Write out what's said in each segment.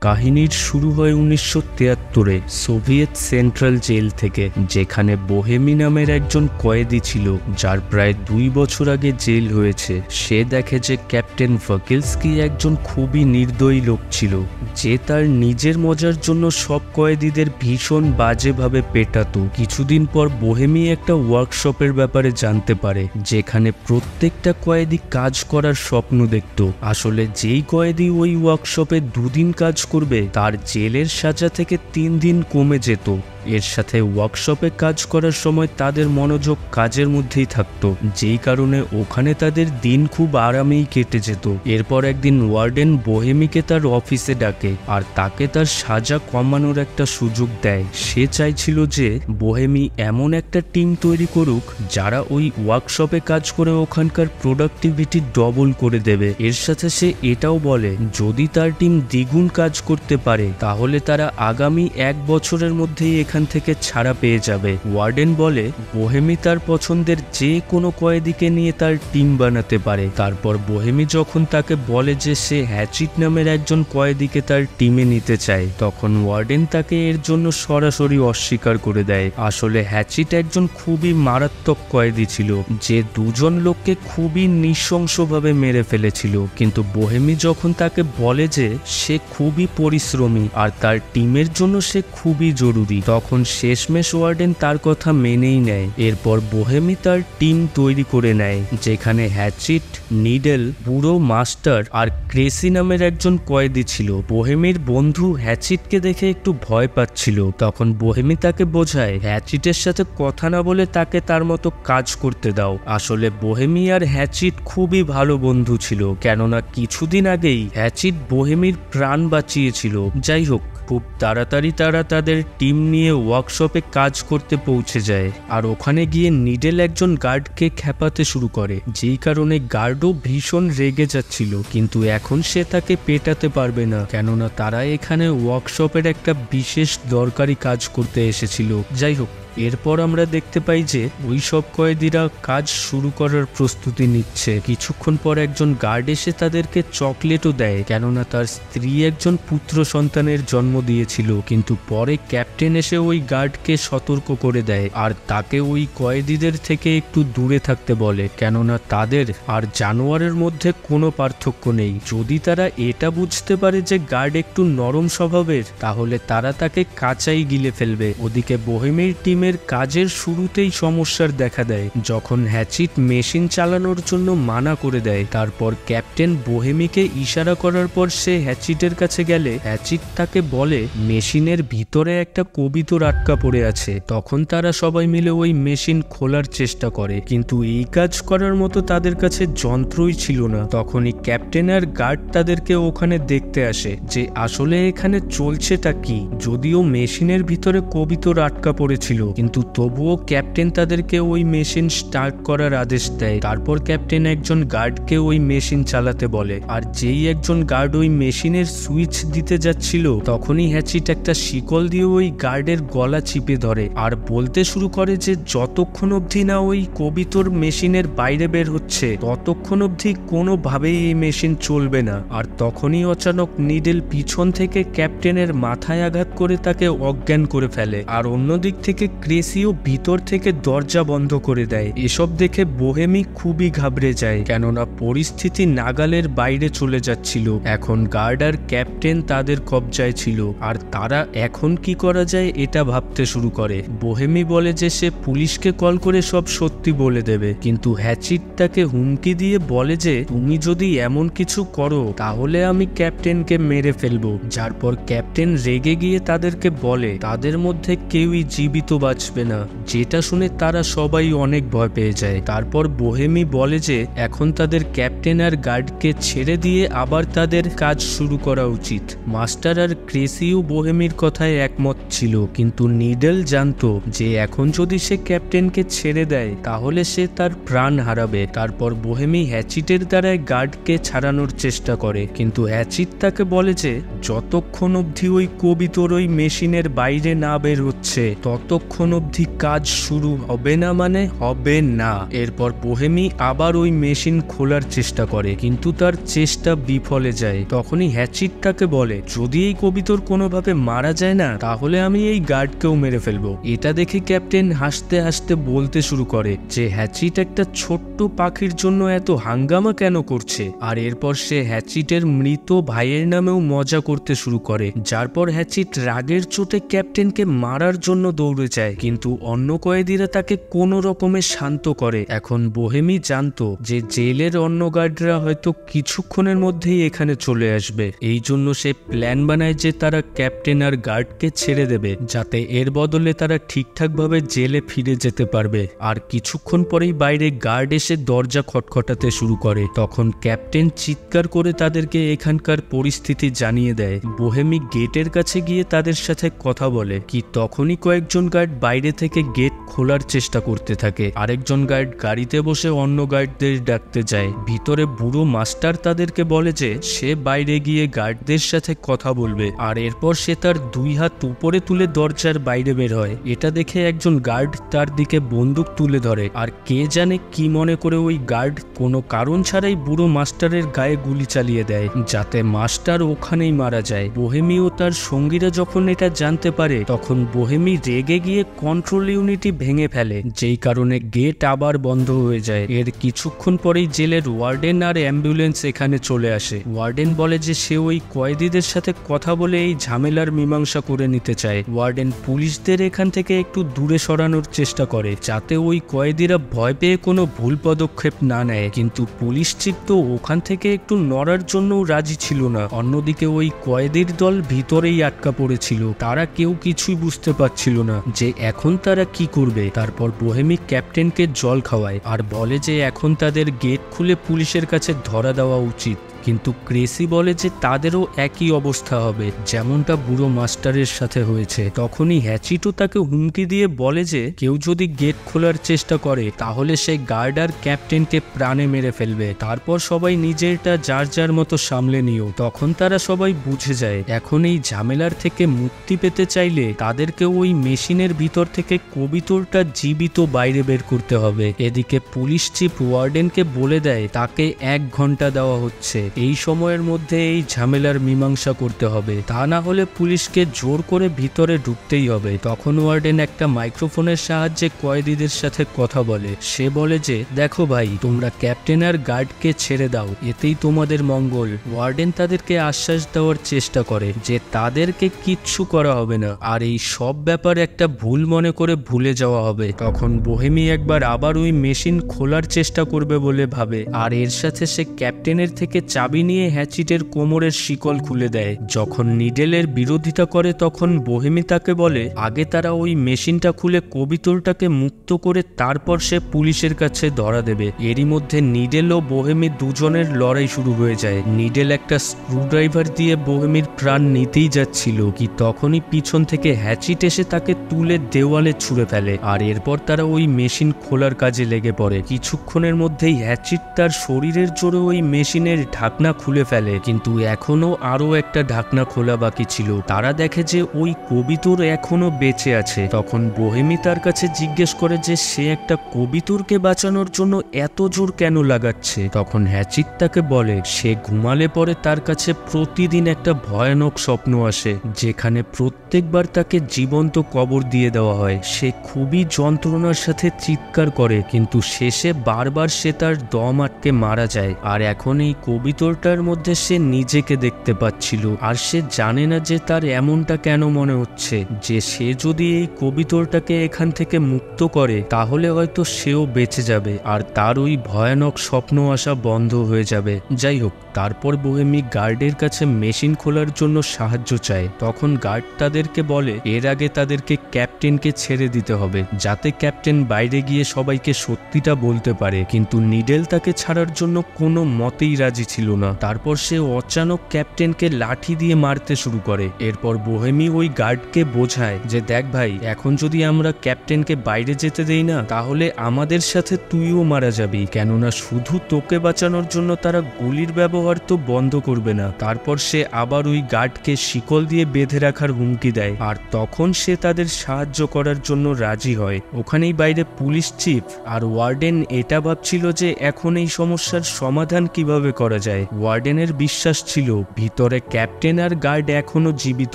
কাহিনীর শুরু হয় 1973-এ সোভিয়েত সেন্ট্রাল জেল থেকে, যেখানে বোহেমি নামের একজন কয়েদি ছিল যার প্রায় 2 বছর আগে জেল হয়েছে। সে দেখে যে ক্যাপ্টেন ভাকিলস্কি একজন খুবই নির্দয়ী লোক ছিল, যে তার নিজের মজার জন্য সব কয়েদিদের ভীষণ বাজেভাবে পেটাতো। কিছুদিন পর বোহেমি একটা ওয়ার্কশপের ব্যাপারে জানতে পারে, যেখানে প্রত্যেকটা কয়েদি কাজ করার স্বপ্ন দেখত। আসলে যেই কয়েদি ওই ওয়ার্কশপে 2 দিন কাজ করবে, তার জেলের সাজা থেকে 3 দিন কমে যেত। এর সাথে ওয়ার্কশপে কাজ করার সময় তাদের মনোযোগ কাজের মধ্যেই থাকতো, যেই কারণে ওখানে তাদের দিন খুব আরামেই কেটে যেত। এরপর একদিন ওয়ার্ডেন বোহেমিকে তার অফিসে ডাকে আর তাকে তার সাজা কমানোর একটা সুযোগ দেয়। সে চাইছিল যে বোহেমি এমন একটা টিম তৈরি করুক যারা ওই ওয়ার্কশপে কাজ করে ওখানকার প্রোডাক্টিভিটি ডবল করে দেবে। এর সাথে সে এটাও বলে, যদি তার টিম দ্বিগুণ কাজ করতে পারে তাহলে তারা আগামী 1 বছরের মধ্যেই এখান থেকে ছাড়া পেয়ে যাবে। ওয়ার্ডেন বলে বোহেমি তার পছন্দের যে কোনো কয়েদিকে নিয়ে তার টিম বানাতে পারে। তারপর বোহেমি যখন তাকে বলে যে সে হ্যাচিট নামের একজন কয়েদিকে তার টিমে নিতে চায়, তখন ওয়ার্ডেন তাকে এর জন্য সরাসরি অস্বীকার করে দেয়। আসলে হ্যাচিট একজন খুবই মারাত্মক কয়েদি ছিল, যে 2জন লোককে খুবই নৃশংসভাবে মেরে ফেলেছিল। কিন্তু বোহেমি যখন তাকে বলে যে সে খুবই পরিশ্রমী আর তার টিমের জন্য সে খুবই জরুরি, তখন শেষমেশ ওয়ার্ডেন তার কথা মেনেই নেয়। এরপর বোহেমি তার টিম তৈরি করে নেয়, যেখানে হ্যাচিট, নিডেল, বুড়ো মাস্টার আর ক্রেসি নামের একজন কয়েদি ছিল। বোহেমির বন্ধু হ্যাচিটকে দেখে একটু ভয় পাচ্ছিল। তখন বোহেমি তাকে বোঝায় হ্যাচিটের সাথে কথা না বলে তাকে তার মতো কাজ করতে দাও। আসলে বোহেমি আর হ্যাচিট খুবই ভালো বন্ধু ছিল, কেননা কিছুদিন আগেই হ্যাচিট বোহেমির প্রাণ বাঁচিয়েছিল। যাই হোক, খুব তাড়াতাড়ি তারা তাদের টিম নিয়ে ওয়ার্কশপে কাজ করতে পৌঁছে যায় আর ওখানে গিয়ে নিডেল একজন গার্ডকে খেপাতে শুরু করে, যেই কারণে গার্ডও ভীষণ রেগে যাচ্ছিল। কিন্তু এখন সে তাকে পেটাতে পারবে না, কেননা তারা এখানে ওয়ার্কশপের একটা বিশেষ দরকারি কাজ করতে এসেছিল। যাই হোক, এরপর আমরা দেখতে পাই যে ওই সব কয়েদিরা কাজ শুরু করার প্রস্তুতি নিচ্ছে। কিছুক্ষণ পর একজন গার্ড এসে তাদেরকে চকলেটও দেয়, কেননা তার স্ত্রী একজন পুত্র সন্তানের জন্ম দিয়েছিল। কিন্তু পরে ক্যাপ্টেন এসে ওই গার্ডকে সতর্ক করে দেয় আর তাকে ওই কয়েদিদের থেকে একটু দূরে থাকতে বলে, কেননা তাদের আর জানোয়ারের মধ্যে কোনো পার্থক্য নেই। যদি তারা এটা বুঝতে পারে যে গার্ড একটু নরম স্বভাবের, তাহলে তারা তাকে কাঁচাই গিলে ফেলবে। ওদিকে বোহেমির টিমের কাজের শুরুতেই সমস্যার দেখা দেয়, যখন হ্যাচিট মেশিন চালানোর জন্য মানা করে দেয়। তারপর ক্যাপ্টেন বোহেমিকে ইশারা করার পর সে হ্যাচিটের কাছে গেলে হ্যাচিট তাকে বলে মেশিনের ভিতরে একটা কবিতর আটকা পড়ে আছে। তখন তারা সবাই মিলে ওই মেশিন খোলার চেষ্টা করে, কিন্তু এই কাজ করার মতো তাদের কাছে যন্ত্রই ছিল না। তখনই ক্যাপ্টেন আর গার্ড তাদেরকে ওখানে দেখতে আসে যে আসলে এখানে চলছেটা কি। যদিও মেশিনের ভিতরে কবিতর আটকা পড়েছিল, কিন্তু তবুও ক্যাপ্টেন তাদেরকে ওই মেশিন স্টার্ট করার আদেশ দেয়। তারপর ক্যাপ্টেন একজন গার্ডকে ওই মেশিন চালাতে বলে, আর যেই একজন গার্ড ওই মেশিনের সুইচ দিতে যাচ্ছিল, তখনই হ্যাচিট একটা শিকল দিয়ে ওই গার্ডের গলা চিপে ধরে আর বলতে শুরু করে যে যতক্ষণ অবধি না ওই কবিতর মেশিনের বাইরে বের হচ্ছে, ততক্ষণ অবধি কোনোভাবেই এই মেশিন চলবে না। আর তখনই অচানক নিডেল পিছন থেকে ক্যাপ্টেনের মাথায় আঘাত করে তাকে অজ্ঞান করে ফেলে, আর অন্যদিক থেকে ক্রেসিও ভিতর থেকে দরজা বন্ধ করে দেয়। এসব দেখে বোহেমি খুবই ঘাবড়ে যায়, কেননা পরিস্থিতি নাগালের বাইরে চলে যাচ্ছিল। এখন গার্ড আর ক্যাপ্টেন তাদের কবজায় ছিল, আর তারা এখন কি করা যায় এটা ভাবতে শুরু করে। বোহেমি বলে যে সে পুলিশকে কল করে সব সত্যি বলে দেবে, কিন্তু হ্যাচিট তাকে হুমকি দিয়ে বলে যে তুমি যদি এমন কিছু করো তাহলে আমি ক্যাপ্টেনকে মেরে ফেলবো। যার পর ক্যাপ্টেন রেগে গিয়ে তাদেরকে বলে তাদের মধ্যে কেউই জীবিত বাঁচবে না, যেটা শুনে তারা সবাই অনেক ভয় পেয়ে যায়। তারপর বোহেমি বলে যে এখন তাদের ক্যাপ্টেন আর গার্ডকে ছেড়ে দিয়ে আবার তাদের কাজ শুরু করা উচিত। মাস্টার আর ক্রেসিও বোহেমির কথায় একমত ছিল, কিন্তু নিডেল জানতো যে এখন যদি সে ক্যাপ্টেনকে ছেড়ে দেয় তাহলে সে তার প্রাণ হারাবে। তারপর বোহেমি হ্যাচিটের দ্বারায় গার্ডকে ছাড়ানোর চেষ্টা করে, কিন্তু হ্যাচিট তাকে বলে যে যতক্ষণ অবধি ওই কবিতর ওই মেশিনের বাইরে না বের হচ্ছে ততক্ষণ ততক্ষণ অবধি কাজ শুরু হবে না মানে হবে না। এরপর বোহেমি আবার ওই মেশিন খোলার চেষ্টা করে, কিন্তু তার চেষ্টা বিফলে যায়। তখনই হ্যাচিট তাকে বলে, যদি এই কবিতর কোনোভাবে মারা যায় না, তাহলে আমি এই গার্ডকেও মেরে ফেলবো। এটা দেখে ক্যাপ্টেন হাসতে হাসতে বলতে শুরু করে যে হ্যাচিট একটা ছোট্ট পাখির জন্য এত হাঙ্গামা কেন করছে। আর এরপর সে হ্যাচিটের মৃত ভাইয়ের নামেও মজা করতে শুরু করে, যার পর হ্যাচিট রাগের চোটে ক্যাপ্টেনকে মারার জন্য দৌড়ে যায়, কিন্তু অন্য কয়েদিরা তাকে কোনো রকমে শান্ত করে। এখন বোহেমি জানতো যে জেলের অন্য গার্ডরা হয়তো কিছুক্ষণের মধ্যেই এখানে চলে আসবে। এই জন্য সে প্ল্যান বানায় যে তারা ক্যাপ্টেন আর গার্ডকে ছেড়ে দেবে, যাতে এর বদলে তারা ঠিকঠাকভাবে জেলে ফিরে যেতে পারবে। আর কিছুক্ষণ পরেই বাইরে গার্ড এসে দরজা খটখটাতে শুরু করে। তখন ক্যাপ্টেন চিৎকার করে তাদেরকে এখানকার পরিস্থিতি জানিয়ে দেয়। বোহেমি গেটের কাছে গিয়ে তাদের সাথে কথা বলে, কি তখনই কয়েকজন গার্ড বাইরে থেকে গেট খোলার চেষ্টা করতে থাকে। আরেকজন গার্ড গাড়িতে বসে অন্য গার্ডদের ডাকতে যায়। ভিতরে বুড়ো মাস্টার তাদেরকে বলে যে সে বাইরে গিয়ে গার্ডদের সাথে কথা বলবে। আর এরপর সে তার 2 হাত উপরে তুলে দরজার বাইরে বের হয়। এটা দেখে একজন গার্ড তার দিকে বন্দুক তুলে ধরে, আর কে জানে কি মনে করে ওই গার্ড কোনো কারণ ছাড়াই বুড়ো মাস্টারের গায়ে গুলি চালিয়ে দেয়, যাতে মাস্টার ওখানেই মারা যায়। বোহেমি ও তার সঙ্গীরা যখন এটা জানতে পারে, তখন বোহেমি রেগে গিয়ে কন্ট্রোল ইউনিটি ভেঙে ফেলে, যেই কারণে গেট আবার বন্ধ হয়ে যায়। এর কিছুক্ষণ পরেই জেলের ওয়ার্ডেন আর অ্যাম্বুলেন্স এখানে চলে আসে। ওয়ার্ডেন বলে যে সে ওই কয়েদিদের সাথে কথা বলে এই ঝামেলার মীমাংসা করে নিতে চায়। ওয়ার্ডেন পুলিশদের এখান থেকে একটু দূরে সরানোর চেষ্টা করে, যাতে ওই কয়েদিরা ভয় পেয়ে কোনো ভুল পদক্ষেপ না নেয়, কিন্তু পুলিশ চিফ তো ওখান থেকে একটু নড়ার জন্য রাজি ছিল না। অন্যদিকে ওই কয়েদির দল ভিতরেই আটকা পড়েছিল, তারা কেউ কিছুই বুঝতে পারছিল না যে এখন তারা কি করবে। তারপর বোহেমি ক্যাপ্টেনকে জল খাওয়ায় আর বলে যে এখন তাদের গেট খুলে পুলিশের কাছে ধরা দেওয়া উচিত, কিন্তু ক্রেসি বলে যে তাদেরও একই অবস্থা হবে যেমনটা বুড়ো মাস্টারের সাথে হয়েছে। তখনই হ্যাচিটও তাকে হুমকি দিয়ে বলে যে কেউ যদি গেট খোলার চেষ্টা করে তাহলে সে গার্ড আর ক্যাপ্টেনকে প্রাণে মেরে ফেলবে। তারপর সবাই নিজেরটা যার যার মতো সামলে নিও। তখন তারা সবাই বুঝে যায় এখন এই ঝামেলার থেকে মুক্তি পেতে চাইলে তাদেরকে ওই মেশিনের ভিতর থেকে কবিতরটা জীবিত বাইরে বের করতে হবে। এদিকে পুলিশ চিফ ওয়ার্ডেনকে বলে দেয় তাকে 1 ঘন্টা দেওয়া হচ্ছে, এই সময়ের মধ্যে এই ঝামেলার মীমাংসা করতে হবে, তা না হলে পুলিশকে জোর করে ভিতরে ঢুকতেই হবে। তখন ওয়ার্ডেন একটা মাইক্রোফোনের সাহায্যে কয়েদিদের সাথে কথা বলে। সে বলে যে দেখো ভাই, তোমরা ক্যাপ্টেন আর গার্ডকে ছেড়ে দাও, এতেই তোমাদের মঙ্গল। ওয়ার্ডেন তাদেরকে আশ্বাস দেওয়ার চেষ্টা করে যে তাদেরকে কিচ্ছু করা হবে না, আর এই সব ব্যাপার একটা ভুল মনে করে ভুলে যাওয়া হবে। তখন বোহেমি একবার আবার ওই মেশিন খোলার চেষ্টা করবে বলে ভাবে, আর এর সাথে সে ক্যাপ্টেনের থেকে চাবি নিয়ে হ্যাচিটের কোমরের শিকল খুলে দেয়। যখন নিডেলের বিরোধিতা করে তখন বোহেমি তাকে বলে আগে তারা ওই মেশিনটা খুলে কবিতরটাকে মুক্ত করে তারপর সে পুলিশের কাছে ধরা দেবে। এরই মধ্যে নিডেল ও বোহেমি দুজনের লড়াই শুরু হয়ে যায়। নিডেল একটা স্ক্রুড্রাইভার দিয়ে বোহেমির প্রাণ নিতেই যাচ্ছিল, কি তখনই পিছন থেকে হ্যাচিট এসে তাকে তুলে দেওয়ালে ছুঁড়ে ফেলে। আর এরপর তারা ওই মেশিন খোলার কাজে লেগে পড়ে। কিছুক্ষণের মধ্যেই হ্যাচিট তার শরীরের জোরে ওই মেশিনের ঢাকনা খুলে ফেলে, কিন্তু এখনো আরো একটা ঢাকনা খোলা বাকি ছিল। তারা দেখে যে ওই কবিতর এখনো বেঁচে আছে। তখন বোহেমি তার কাছে জিজ্ঞেস করে যে সে একটা কবিতরকে বাঁচানোর জন্য এত জোর কেন লাগাচ্ছে। তখন হ্যাচিট তাকে বলে সে ঘুমালে পরে তার কাছে প্রতিদিন একটা ভয়ানক স্বপ্ন আসে, যেখানে প্রত্যেকবার তাকে জীবন্ত কবর দিয়ে দেওয়া হয়। সে খুবই যন্ত্রণার সাথে চিৎকার করে, কিন্তু শেষে বারবার সে তার দম আটকে মারা যায়। আর এখন এই কবিতরটার মধ্যে সে নিজেকে দেখতে পাচ্ছিল, আর সে জানে না যে তার এমনটা কেন মনে হচ্ছে, যে সে যদি এই কবিতরটাকে এখান থেকে মুক্ত করে তাহলে হয়তো সেও বেঁচে যাবে আর তার ওই ভয়ানক স্বপ্ন আসা বন্ধ হয়ে যাবে। যাই হোক, তারপর বোহেমি গার্ডের কাছে মেশিন খোলার জন্য সাহায্য চায়। তখন গার্ড তাদেরকে বলে এর আগে তাদেরকে ক্যাপ্টেনকে ছেড়ে দিতে হবে, যাতে ক্যাপ্টেন বাইরে গিয়ে সবাইকে সত্যিটা বলতে পারে, কিন্তু নিডেল তাকে ছাড়ার জন্য কোনো মতেই রাজি ছিল না। তারপর সে অচানক ক্যাপ্টেনকে লাঠি দিয়ে মারতে শুরু করে। এরপর বোহেমি ওই গার্ডকে বোঝায় যে দেখ ভাই, এখন যদি আমরা ক্যাপ্টেনকে বাইরে যেতে দেই না তাহলে আমাদের সাথে তুইও মারা যাবি, কেননা শুধু তোকে বাঁচানোর জন্য তারা গুলির ব্যবহার দেওয়ার তো বন্ধ করবে না। তারপর সে আবার ওই গার্ডকে শিকল দিয়ে বেঁধে রাখার হুমকি দেয়, আর তখন সে তাদের সাহায্য করার জন্য রাজি হয়। ওখানেই বাইরে পুলিশ চিফ আর ওয়ার্ডেন এটা ভাবছিল যে এখন এই সমস্যার সমাধান কিভাবে করা যায়। ওয়ার্ডেনের বিশ্বাস ছিল ভিতরে ক্যাপ্টেন আর গার্ড এখনো জীবিত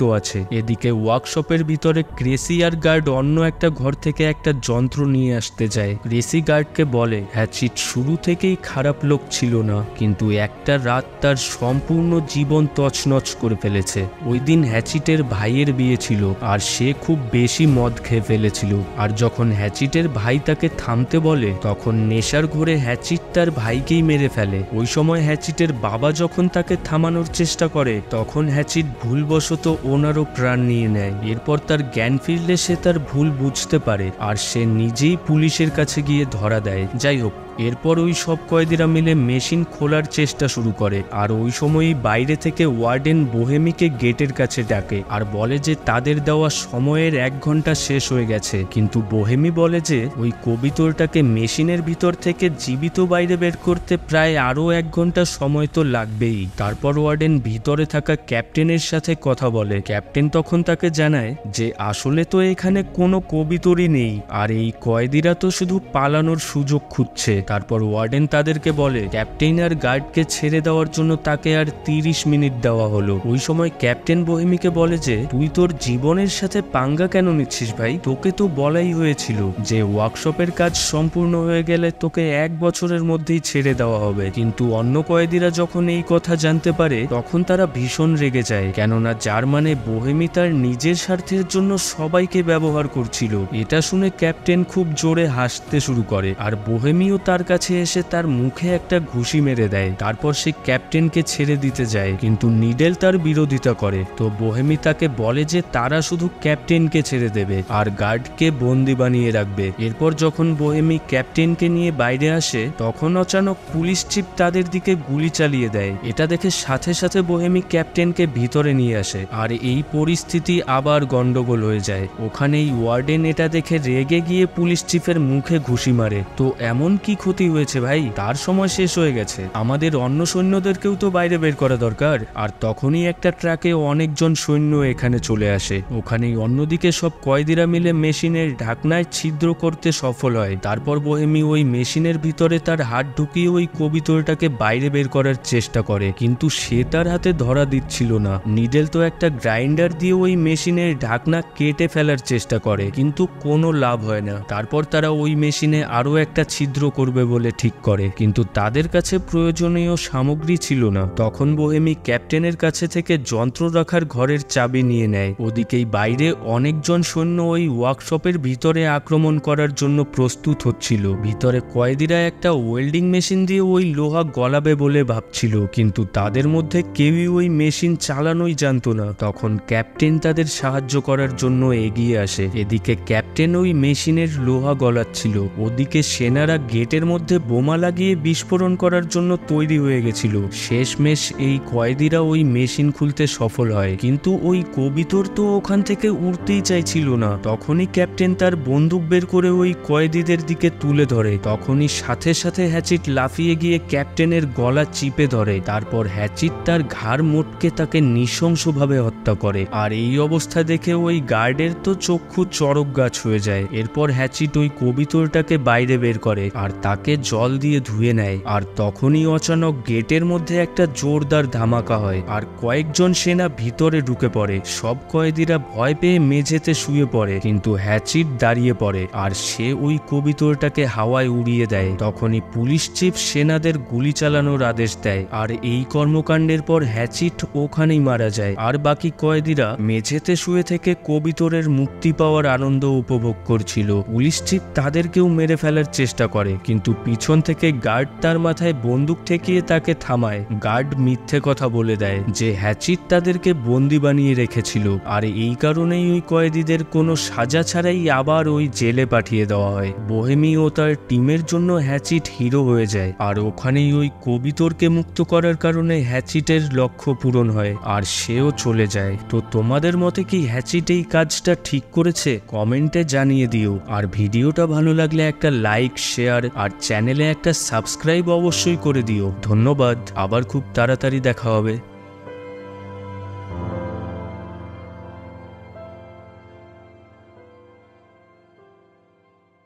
আছে। এদিকে ওয়ার্কশপের ভিতরে ক্রেসি আর গার্ড অন্য একটা ঘর থেকে একটা যন্ত্র নিয়ে আসতে যায়। ক্রেসি গার্ডকে বলে হ্যাচিট শুরু থেকেই খারাপ লোক ছিল না, কিন্তু একটা রাত তার সম্পূর্ণ জীবন তছনছ করে ফেলেছে। ওই দিন হ্যাচিটের ভাইয়ের বিয়ে ছিল আর সে খুব বেশি মদ খেয়ে ফেলেছিল। আর যখন হ্যাচিটের ভাই তাকে থামতে বলে তখন নেশার ঘোরে হ্যাচিট তার ভাইকেই মেরে ফেলে। ওই সময় হ্যাচিটের বাবা যখন তাকে থামানোর চেষ্টা করে তখন হ্যাচিট ভুলবশত ওনারও প্রাণ নিয়ে নেয়। এরপর তার জ্ঞান ফিরলে সে তার ভুল বুঝতে পারে আর সে নিজেই পুলিশের কাছে গিয়ে ধরা দেয়। যাই হোক, এরপর ওই সব কয়েদিরা মিলে মেশিন খোলার চেষ্টা শুরু করে, আর ওই সময়ই বাইরে থেকে ওয়ার্ডেন বোহেমিকে গেটের কাছে ডাকে আর বলে যে তাদের দেওয়া সময়ের 1 ঘন্টা শেষ হয়ে গেছে। কিন্তু বোহেমি বলে যে ওই কবিতরটাকে মেশিনের ভিতর থেকে জীবিত বাইরে বের করতে প্রায় আরও 1 ঘন্টা সময় তো লাগবেই। তারপর ওয়ার্ডেন ভিতরে থাকা ক্যাপ্টেনের সাথে কথা বলে। ক্যাপ্টেন তখন তাকে জানায় যে আসলে তো এখানে কোনো কবিতরই নেই, আর এই কয়েদিরা তো শুধু পালানোর সুযোগ খুঁজছে। তারপর ওয়ার্ডেন তাদেরকে বলে ক্যাপ্টেন আর গার্ডকে ছেড়ে দেওয়ার জন্য তাকে আর 30 মিনিট দেওয়া হলো। ওই সময় ক্যাপ্টেন বোহেমিকে বলে যে তুই তোর জীবনের সাথে পাঙ্গা কেন নিচ্ছিস ভাই? তোকে তো বলাই হয়েছিল যে ওয়ার্কশপের কাজ সম্পূর্ণ হয়ে গেলে তোকে 1 বছরের মধ্যেই ছেড়ে দেওয়া হবে। কিন্তু অন্য কয়েদিরা যখন এই কথা জানতে পারে তখন তারা ভীষণ রেগে যায়, কেননা যার মানে বোহেমি তার নিজের স্বার্থের জন্য সবাইকে ব্যবহার করছিল। এটা শুনে ক্যাপ্টেন খুব জোরে হাসতে শুরু করে আর বোহেমিও তার কাছে এসে তার মুখে একটা ঘুষি মেরে দেয়। তারপর সে ক্যাপ্টেনকে ছেড়ে দিতে যায়, কিন্তু নিডেল তার বিরোধিতা করে। তো বোহেমি তাকে বলে যে তারা শুধু ক্যাপ্টেনকে ছেড়ে দেবে আর গার্ডকে বন্দি বানিয়ে রাখবে। এরপর যখন বোহেমি ক্যাপ্টেনকে নিয়ে বাইরে আসে তখন অচানক পুলিশ চিফ তাদের দিকে গুলি চালিয়ে দেয়। এটা দেখে সাথে সাথে বোহেমি ক্যাপ্টেনকে ভিতরে নিয়ে আসে আর এই পরিস্থিতি আবার গন্ডগোল হয়ে যায়। ওখানেই ওয়ার্ডেন এটা দেখে রেগে গিয়ে পুলিশ চিফের মুখে ঘুষি মারে। তো এমন কি ক্ষতি হয়েছে ভাই? তার সময় শেষ হয়ে গেছে, আমাদের অন্য সৈন্যদেরকেও তো বাইরে বের করা দরকার। আর তখনই একটা ট্রাকে অনেকজন সৈন্য এখানে চলে আসে। ওখানেই অন্যদিকে সব কয়েদিরা মিলে মেশিনের ঢাকনায় ছিদ্র করতে সফল হয়। তারপর বোহেমি ওই মেশিনের ভিতরে তার হাত ঢুকিয়ে ওই কবিতরটাকে বাইরে বের করার চেষ্টা করে, কিন্তু সে তার হাতে ধরা দিচ্ছিল না। নিডেল তো একটা গ্রাইন্ডার দিয়ে ওই মেশিনের ঢাকনা কেটে ফেলার চেষ্টা করে, কিন্তু কোনো লাভ হয় না। তারপর তারা ওই মেশিনে আরো একটা ছিদ্র করবে বলে ঠিক করে, কিন্তু তাদের কাছে প্রয়োজনীয় সামগ্রী ছিল না। তখন বোহেমি ক্যাপ্টেনের কাছে থেকে যন্ত্র রাখার ঘরের চাবি নিয়ে নেয়। ওদিকেই বাইরে অনেকজন সৈন্য ওই ওয়ার্কশপের ভিতরে আক্রমণ করার জন্য প্রস্তুত হচ্ছিল। ভিতরে কয়েদিরা একটা ওয়েল্ডিং মেশিন দিয়ে ওই লোহা গলাবে বলে ভাবছিল, কিন্তু তাদের মধ্যে কেউই ওই মেশিন চালানোই জানতো না। তখন ক্যাপ্টেন তাদের সাহায্য করার জন্য এগিয়ে আসে। এদিকে ক্যাপ্টেন ওই মেশিনের লোহা গলাচ্ছিল, ওদিকে সেনারা গেটের মধ্যে বোমা লাগিয়ে বিস্ফোরণ করার জন্য তৈরি হয়ে গেছিল। শেষমেশ এই কয়েদিরা ওই মেশিন খুলতে সফল হয়, কিন্তু ওই কবিতর তো ওখান থেকে উড়তেই চাইছিল না। তখনই ক্যাপ্টেন তার বন্দুক বের করে ওই কয়েদিদের দিকে তুলে ধরে। তখনই সাথে সাথে হ্যাচিট লাফিয়ে গিয়ে ক্যাপ্টেনের গলা চিপে ধরে। তারপর হ্যাচিট তার ঘাড় মোটকে তাকে নৃশংসভাবে হত্যা করে। আর এই অবস্থা দেখে ওই গার্ডের তো চক্ষু চড়ক গাছ হয়ে যায়। এরপর হ্যাচিট ওই কবিতরটাকে বাইরে বের করে আর তাকে জল দিয়ে ধুয়ে নেয়। আর তখনই অচানক গেটের মধ্যে একটা জোরদার ধামাকা হয় আর কয়েকজন সেনা ভিতরে ঢুকে পড়ে। সব কয়েদিরা ভয় পেয়ে মেঝেতে শুয়ে পড়ে, কিন্তু হ্যাচিট দাঁড়িয়ে পড়ে আর সে ওই কবিতরটাকে হাওয়ায় উড়িয়ে দেয়। তখনই পুলিশ চিফ সেনাদের গুলি চালানোর আদেশ দেয় আর এই কর্মকাণ্ডের পর হ্যাচিট ওখানেই মারা যায়। আর বাকি কয়েদিরা মেঝেতে শুয়ে থেকে কবিতরের মুক্তি পাওয়ার আনন্দ উপভোগ করছিল। পুলিশ চিফ তাদেরকেও মেরে ফেলার চেষ্টা করে, কিন্তু পিছন থেকে গার্ড তার মাথায় বন্দুক ঠেকিয়ে তাকে থামায়। গার্ড মিথ্যে কথা বলে দেয় যে হ্যাচিট তাদেরকে বন্দি বানিয়ে রেখেছিল, আর এই কারণেই ওই কয়েদিদের কোনো সাজা ছাড়াই আবার ওই জেলে পাঠিয়ে দেওয়া হয়। বোহেমি ও তার টিমের জন্য হ্যাচিট হিরো হয়ে যায়, আর ওখানেই ওই কবিতরকে মুক্ত করার কারণে হ্যাচিটের লক্ষ্য পূরণ হয় আর সেও চলে যায়। তো তোমাদের মতে কি হ্যাচিট এই কাজটা ঠিক করেছে? কমেন্টে জানিয়ে দিও। আর ভিডিওটা ভালো লাগলে একটা লাইক, শেয়ার আর চ্যানেলে একটা সাবস্ক্রাইব অবশ্যই করে দিও। ধন্যবাদ, আবার খুব তাড়াতাড়ি দেখা হবে।